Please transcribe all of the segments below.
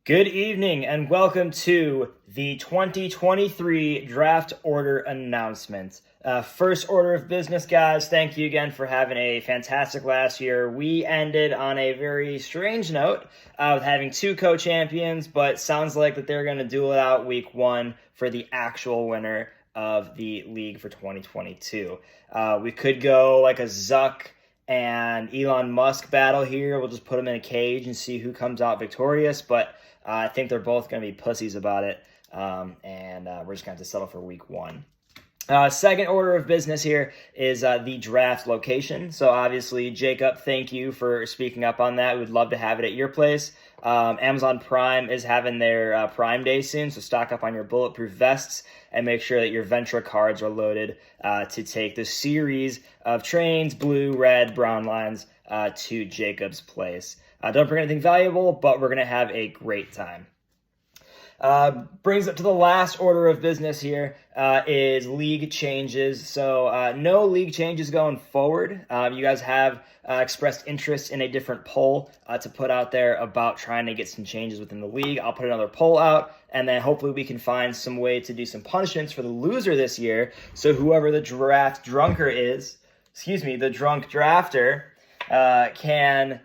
Good evening and welcome to the 2023 draft order announcement. First order of business, guys. Thank you again for having a fantastic last year. We ended on a very strange note with having two co-champions, but sounds like that they're going to duel it out week one for the actual winner of the league for 2022. We could go like a Zuck and Elon Musk battle here. We'll just put them in a cage and see who comes out victorious, but I think they're both going to be pussies about it, and we're just going to have to settle for week one. Second order of business here is the draft location. So obviously, Jacob, thank you for speaking up on that. We'd love to have it at your place. Amazon Prime is having their Prime Day soon, so stock up on your bulletproof vests and make sure that your Ventra cards are loaded to take the series of trains, blue, red, brown lines to Jacob's place. Don't bring anything valuable, but we're going to have a great time. Brings up to the last order of business here is league changes. So no league changes going forward. You guys have expressed interest in a different poll to put out there about trying to get some changes within the league. I'll put another poll out, and then hopefully we can find some way to do some punishments for the loser this year. So whoever the drunk drafter can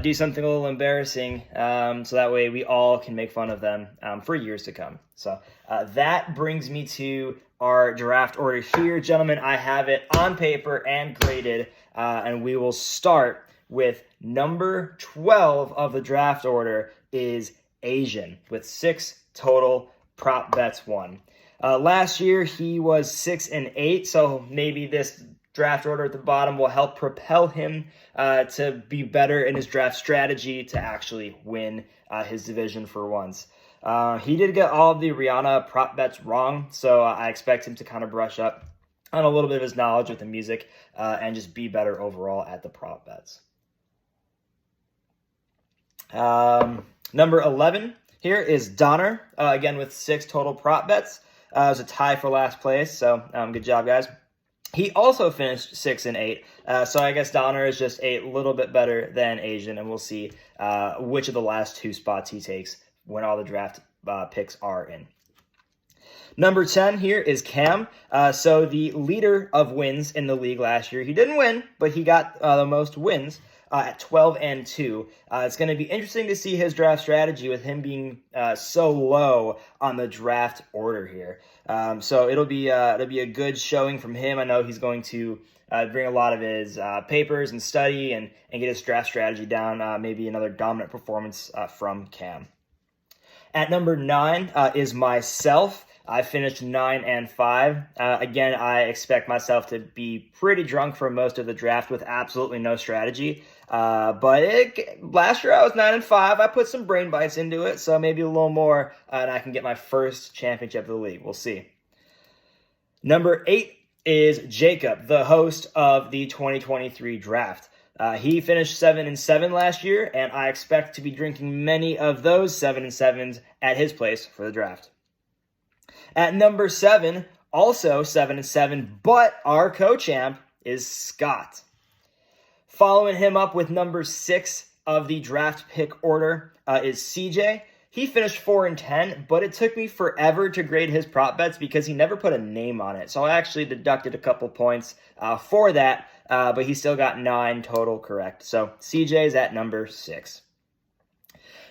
do something a little embarrassing, so that way we all can make fun of them for years to come. So that brings me to our draft order here. Gentlemen, I have it on paper and graded, and we will start with number 12 of the draft order is Asian with 6 total prop bets won. Last year he was 6-8, so maybe this draft order at the bottom will help propel him to be better in his draft strategy to actually win his division for once. He did get all of the Rihanna prop bets wrong, so I expect him to kind of brush up on a little bit of his knowledge with the music and just be better overall at the prop bets. Number 11 here is Donner, again with 6 total prop bets. It was a tie for last place, so good job, guys. He also finished 6-8, so I guess Donner is just a little bit better than Asian, and we'll see which of the last 2 spots he takes when all the draft picks are in. Number 10 here is Cam. So the leader of wins in the league last year. He didn't win, but he got the most wins at 12-2. It's going to be interesting to see his draft strategy with him being so low on the draft order here. So it'll be a good showing from him. I know he's going to bring a lot of his papers and study and get his draft strategy down. Maybe another dominant performance from Cam. At number 9 is myself. I finished 9-5. Again, I expect myself to be pretty drunk for most of the draft with absolutely no strategy. But last year I was 9-5. I put some brain bites into it, so maybe a little more, and I can get my first championship of the league. We'll see. Number 8 is Jacob, the host of the 2023 draft. He finished 7-7 last year, and I expect to be drinking many of those 7-7s at his place for the draft. At number 7, also 7-7, but our co-champ is Scott. Following him up with number 6 of the draft pick order is CJ. He finished 4-10, but it took me forever to grade his prop bets because he never put a name on it. So I actually deducted a couple points for that, but he still got 9 total correct. So CJ is at number 6.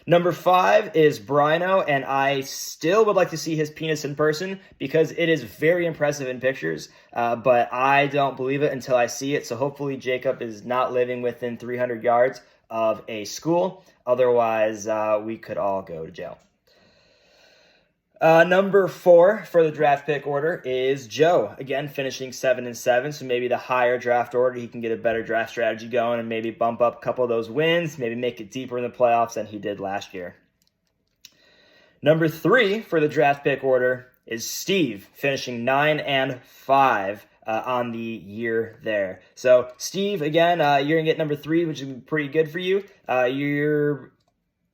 Number 5 is Brino, and I still would like to see his penis in person because it is very impressive in pictures, but I don't believe it until I see it. So hopefully Jacob is not living within 300 yards of a school. Otherwise, we could all go to jail. Number 4 for the draft pick order is Joe. Again, finishing 7-7, so maybe the higher draft order, he can get a better draft strategy going and maybe bump up a couple of those wins, maybe make it deeper in the playoffs than he did last year. Number 3 for the draft pick order is Steve, finishing 9-5 on the year there. So, Steve, again, you're going to get number 3, which is pretty good for you. You're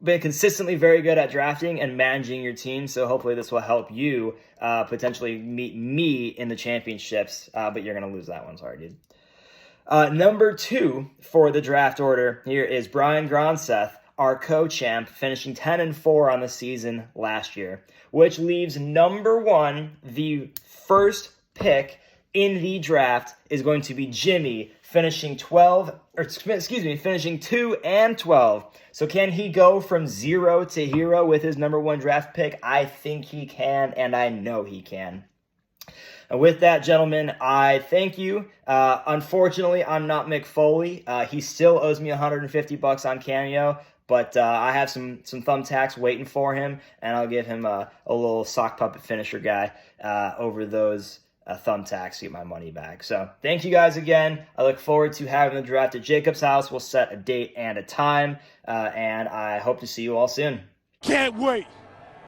been consistently very good at drafting and managing your team, so hopefully this will help you potentially meet me in the championships, but you're going to lose that one. Sorry, dude. Number 2 for the draft order here is Brian Gronseth, our co-champ, finishing 10-4 on the season last year, which leaves number one, the first pick in the draft, is going to be Jimmy, finishing 2-12. So can he go from 0 to hero with his number one draft pick? I think he can, and I know he can. And with that, gentlemen, I thank you. Unfortunately, I'm not Mick Foley. He still owes me $150 on Cameo, but I have some thumbtacks waiting for him, and I'll give him a little sock puppet finisher guy over those thumbtacks to get my money back. So thank you guys again. I look forward to having the draft at Jacob's house. We'll set a date and a time, and I hope to see you all soon. Can't wait.